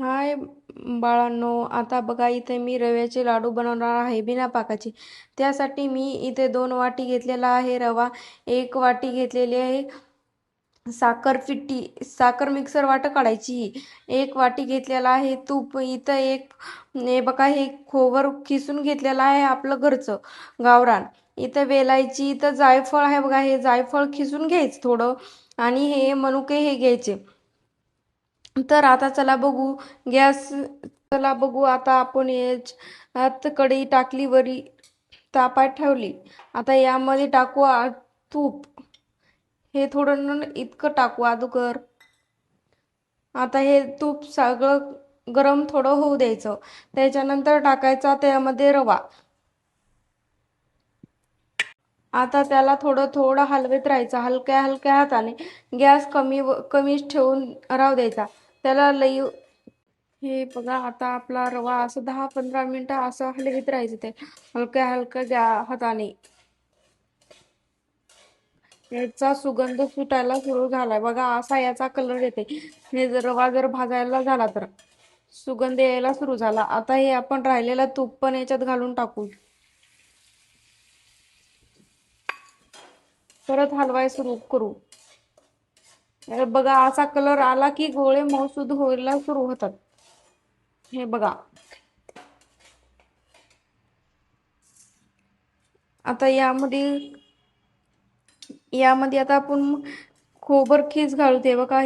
हाय बाळांनो, आता बघा इथे मी रव्याचे लाडू बनवणार आहे बिना पाकाचे. त्यासाठी मी इथे 2 वाटी घेतलेला आहे रवा, 1 वाटी घेतलेली आहे साखर पिठी, साखर मिक्सर वाटं काढायची. 1 वाटी घेतलेला आहे तूप. इथं हे बघा, हे खोबर खिसून घेतलेलं आहे आपलं घरचं गावरान. इथं वेलायची, इथं जायफळ आहे बघा, हे जायफळ खिसून घ्यायचं थोडं. आणि हे मनुके हे घ्यायचे. तर आता चला बघू गॅस चला बघू आता आपण यात कढई टाकली, वरी तापात ठेवली. आता यामध्ये टाकू तूप. हे थोडं इतकं टाकू अगोदर. आता हे तूप सगळं गरम थोडं होऊ द्यायचं. त्याच्यानंतर टाकायचा त्यामध्ये रवा. आता त्याला थोडं थोडं हलवत राहायचं, हलक्या हलक्या हाताने. गॅस कमीच ठेवून राहू द्यायचा त्याला लई. हे बघा, आता आपला रवा असं 10-15 मिनिटं असं हलवीत राहायचं ते हलक्या हलक्या हाताने. याचा सुगंध सुटायला सुरू झालाय बघा, असा याचा कलर येते. हे जर रवा भाजायला झाला तर सुगंध यायला सुरू झाला. आता हे आपण राहिलेलं तूप पण याच्यात घालून टाकू. परत हलवाय सुरू करू. बघा, असा कलर आला की गोळे मऊसूद व्हायला सुरू होतात. हे बघा, आता यामध्ये आता आपण खोबर खीस घालू. ते बघा,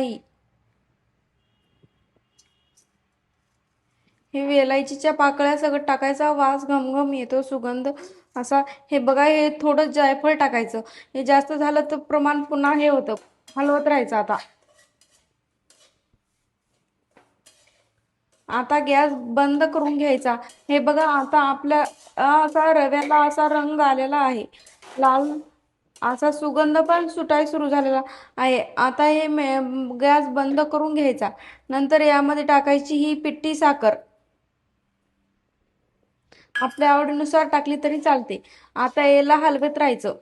हे वेलायचीच्या पाकळ्या सगळं टाकायचा, वास घमघम येतो, सुगंध असा. हे बघा, हे थोडं जायफळ टाकायचं. हे जास्त झालं तर प्रमाण पुन्हा हे होतं, हलवत राहायचं. आता गॅस बंद करून घ्यायचा. हे बघा, आता आपल्या असा रव्याला असा रंग आलेला आहे, लाल असा. सुगंध पण सुटाय सुरू झालेला आहे. आता हे गॅस बंद करून घ्यायचा. नंतर यामध्ये टाकायची ही पिठी साखर. आपल्या आवडीनुसार टाकली तरी चालते. आता याला हलवत राहायचं.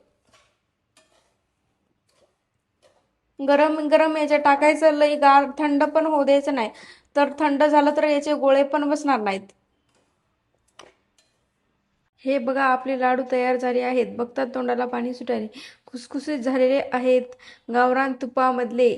गरम गरम याच्या टाकायचं, लई गार थंड पण होऊ द्यायचं नाही, तर थंड झालं तर याचे गोळे पण बसणार नाहीत. हे बघा, आपले लाडू तयार झाले आहेत. बघतात तोंडाला पाणी सुटायले, खुसखुशीत झालेले आहेत गावरान तुपामधले.